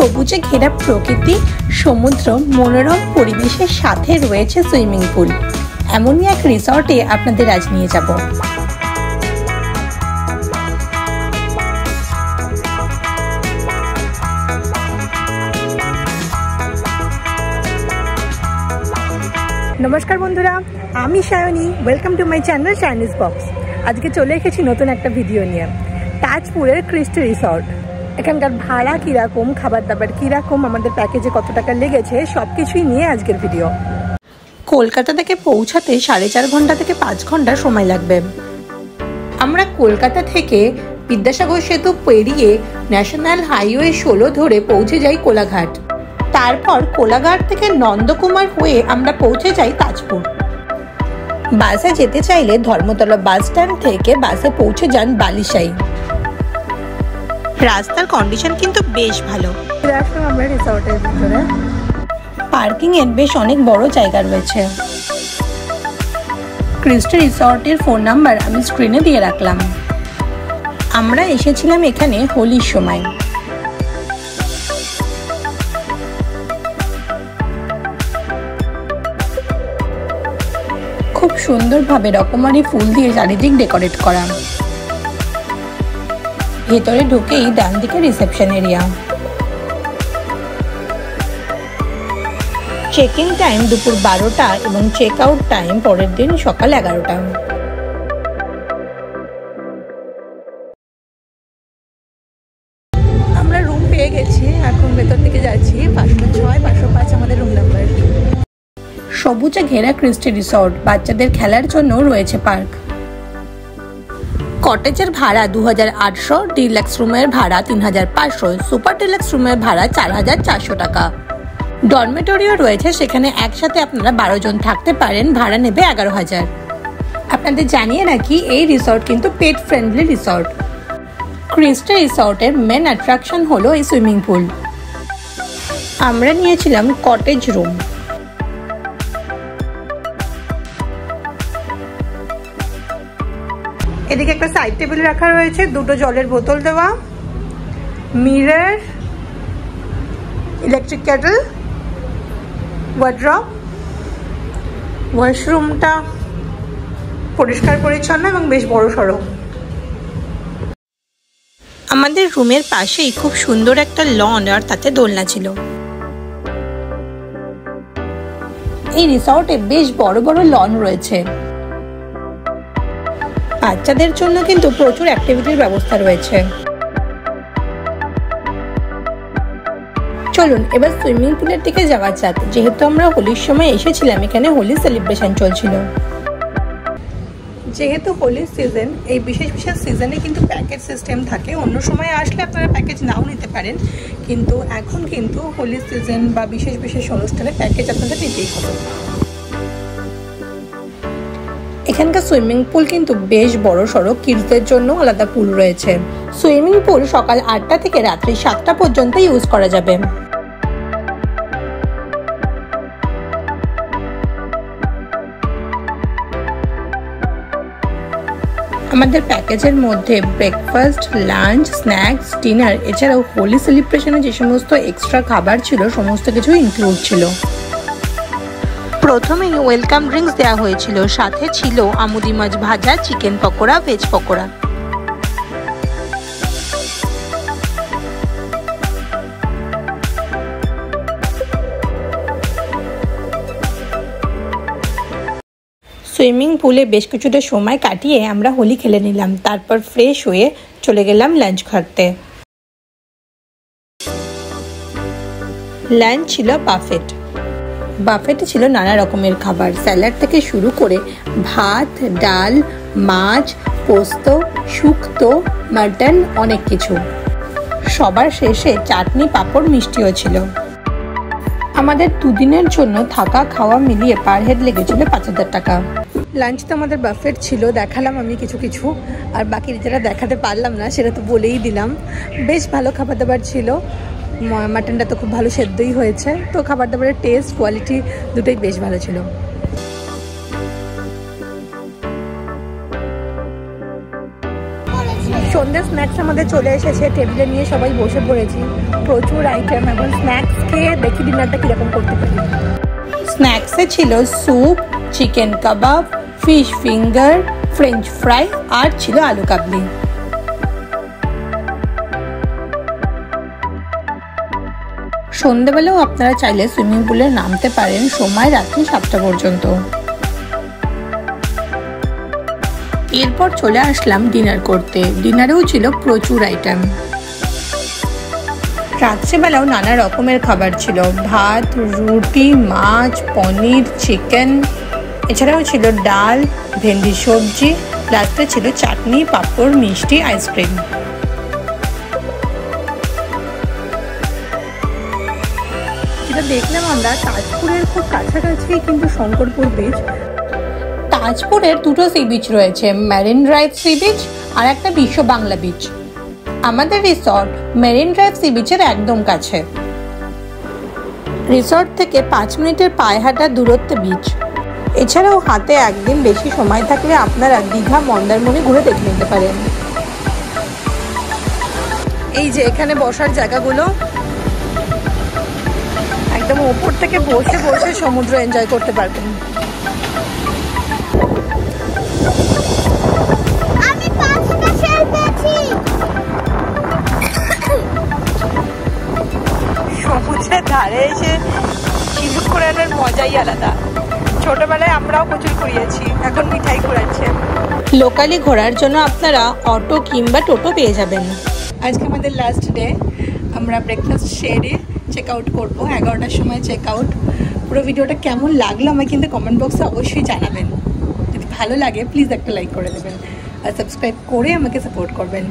সবুজে ঘেরা প্রকৃতি, সমুদ্র, মনোরম পরিবেশের সাথে রয়েছে সুইমিং পুল। এমনই এক রিসর্টে আপনাদের আজ নিয়ে যাব। নমস্কার বন্ধুরা, আমি Sayani. Welcome to my channel সায়নিস box. আজকে চলে এসেছি নতুন একটা ভিডিও নিয়ে। তাজপুরের ক্রিস্টি রিসর্ট। এখানকার ভাড়া কীরকম, খাবার দাবার কীরকম, আমাদের প্যাকেজে কত টাকা লেগেছে, সব কিছুই নিয়ে আজকের ভিডিও। কলকাতা থেকে পৌঁছাতে 4.5 ঘন্টা থেকে 5 ঘন্টা সময় লাগবে। আমরা কলকাতা থেকে বিদ্যাসাগর সেতু পেরিয়ে ন্যাশনাল হাইওয়ে 16 ধরে পৌঁছে যাই কোলাঘাট। তারপর কোলাঘাট থেকে নন্দকুমার হয়ে আমরা পৌঁছে যাই তাজপুর। বাসে যেতে চাইলে ধর্মতলা বাস স্ট্যান্ড থেকে বাসে পৌঁছে যান বালিশাই। রাস্তার কন্ডিশন কিন্তু বেশ ভালো। আমরা রিসর্টের ভিতরে পার্কিং এর বেশ অনেক বড় জায়গা রয়েছে। ক্রিস্টি রিসর্টের ফোন নাম্বার আমি স্ক্রিনে দিয়ে রাখলাম। আমরা এসেছিলাম এখানে হোলির সময়। খুব সুন্দরভাবে রকমারি ফুল দিয়ে চারিদিক ডেকোরেট করা। ভেতরে ঢুকেই ডান দিকে reception area. Check in time দুপুর 12টা এবং চেক আউট টাইম পরের দিন সকাল 11টা। আমরা রুম পেয়ে গেছি, এখন ভেতর থেকে যাচ্ছি। 506 505 আমাদের রুম নাম্বার। সবুজে ঘেরা ক্রিস্টি রিসর্ট। বাচ্চাদের খেলার জন্য রয়েছে পার্ক। কটেজের ভাড়া 2800, ডিলাক্স রুমের ভাড়া 3500, সুপার ডিলাক্স রুমের ভাড়া 4400 টাকা। ডরমেটরিও রয়েছে, সেখানে একসাথে আপনারা 12 জন থাকতে পারেন। ভাড়া নেবে 11,000। আপনাদের জানিয়ে রাখি, এই রিসর্ট কিন্তু পেট ফ্রেন্ডলি রিসর্ট। ক্রিস্টি রিসর্টের মেন অ্যাট্রাকশন হলো এই সুইমিং পুল। আমরা নিয়েছিলাম কটেজ রুম। এদিকে একটা সাইড টেবিল রাখা রয়েছে, দুটো জলের বোতল দেওয়া, মিরর, ইলেকট্রিক কেটল, ওয়ার্ড্রপ। ওয়াশরুমটা পরিষ্কার পরিচ্ছন্ন এবং বেশ বড় সড়ো। আমাদের রুমের পাশেই খুব সুন্দর একটা লন আর তাতে দোলনা ছিল। এই রিসর্টে বেশ বড় বড় লন রয়েছে। বাচ্চাদের জন্য কিন্তু প্রচুর অ্যাক্টিভিটির ব্যবস্থা রয়েছে। চলুন এবার সুইমিং পুলের দিকে যাওয়া যাক। যেহেতু আমরা হোলির সময় এসেছিলাম, এখানে হোলি সেলিব্রেশন চলছিল। যেহেতু হোলির সিজন, এই বিশেষ বিশেষ সিজনে কিন্তু প্যাকেজ সিস্টেম থাকে। অন্য সময় আসলে আপনারা প্যাকেজ নাও নিতে পারেন, কিন্তু এখন কিন্তু হোলির সিজন বা বিশেষ বিশেষ অনুষ্ঠানে প্যাকেজ আপনাদের নিতেই হবে। এখানকার সুইমিং পুল কিন্তু বেশ বড় সড়ো। কিডসদের জন্য আলাদা পুল রয়েছে। সুইমিং পুল সকাল 8টা থেকে রাত্রি 7টা পর্যন্ত ইউজ করা যাবে। আমাদের প্যাকেজের মধ্যে ব্রেকফাস্ট, লাঞ্চ, স্ন্যাক্স, ডিনার, এছাড়াও হোলি সেলিব্রেশনে যে সমস্ত এক্সট্রা খাবার ছিল সমস্ত কিছু ইনক্লুড ছিল। প্রথমেই ওয়েলকাম ড্রিঙ্কস দেওয়া হয়েছিল, সাথে ছিল আমুদি মাছ ভাজা, chicken pakora, veg pakora. Swimming পুলে বেশ কিছুটা সময় কাটিয়ে আমরা হোলি খেলে নিলাম। তারপর ফ্রেশ হয়ে চলে গেলাম লাঞ্চ করতে। লাঞ্চ ছিল বাফেট। বাফেটে ছিল নানা রকমের খাবার, স্যালাড থেকে শুরু করে ভাত, ডাল, মাছ, পোস্ত, শুক্তো, মাটন, অনেক কিছু। সবার শেষে চাটনি, পাঁপড়, মিষ্টিও ছিল। আমাদের দুদিনের জন্য থাকা খাওয়া মিলিয়ে পার হেড লেগেছিল 5,000 টাকা। লাঞ্চ তো আমাদের বাফেট ছিল, দেখালাম আমি কিছু কিছু, আর বাকি যেটা দেখাতে পারলাম না সেটা তো বলেই দিলাম। বেশ ভালো খাবার দাবার ছিল। মাটনটা তো খুব ভালো সেদ্ধই হয়েছে। তো খাবার দাবারের টেস্ট, কোয়ালিটি দুটোই বেশ ভালো ছিল। সন্ধ্যে স্ন্যাক্স আমাদের চলে এসেছে, টেবিলে নিয়ে সবাই বসে পড়েছি। প্রচুর আইটেম, এখন স্ন্যাক্স খেয়ে দেখি ডিনারটা কীরকম করতে পারি। স্ন্যাক্সে ছিল স্যুপ, চিকেন কাবাব, ফিশ ফিঙ্গার, ফ্রেঞ্চ ফ্রাই আর ছিল আলু কাবলি। সন্ধ্যেবেলাও আপনারা চাইলে সুইমিং পুলে নামতে পারেন, সময় রাত্রি 7টা পর্যন্ত। এরপর চলে আসলাম ডিনার করতে। ডিনারেও ছিল প্রচুর আইটেম। রাত্রিবেলাও নানা রকমের খাবার ছিল, ভাত, রুটি, মাছ, পনির, চিকেন, এছাড়াও ছিল ডাল, ভেন্ডি সবজি, লাস্টে ছিল চাটনি, পাঁপড়, মিষ্টি, আইসক্রিম। যেটা দেখলাম আমরা তাজপুরের খুব কাছাকাছি কিন্তু শঙ্করপুর বিচ। তাজপুরের দুটো সি বিচ রয়েছে, মেরিন ড্রাইভ সি বিচ আর একটা বিশ্ব বাংলা বিচ। আমাদের রিসর্ট মেরিন ড্রাইভ সি বিচের একদম কাছে। রিসর্ট থেকে 5 মিনিটের পায়ে হাঁটার দূরত্বে বিচ। এছাড়াও হাতে একদিন বেশি সময় থাকলে আপনারা দীঘা, মন্দারমণি ঘুরে দেখে নিতে পারেন। এই যে এখানে বসার জায়গাগুলো, একদম উপর থেকে বসে বসে সমুদ্র এনজয় করতে পারবেন। সমুদ্রের ধারে এসে ঝিনুক কুড়ানোর মজাই আলাদা। ছোটবেলায় আমরাও প্রচুর কুড়িয়েছি, এখন মিঠাই কুড়াচ্ছে। লোকালি ঘোরার জন্য আপনারা অটো কিংবা টোটো পেয়ে যাবেন। আজকে আমাদের লাস্ট ডে, আমরা ব্রেকফাস্ট সেরে চেক আউট করবো। 11টার সময় চেক আউট। পুরো ভিডিওটা কেমন লাগলো আমাকে কিন্তু কমেন্ট বক্সে অবশ্যই জানাবেন। যদি ভালো লাগে প্লিজ একটা লাইক করে দেবেন আর সাবস্ক্রাইব করে আমাকে সাপোর্ট করবেন।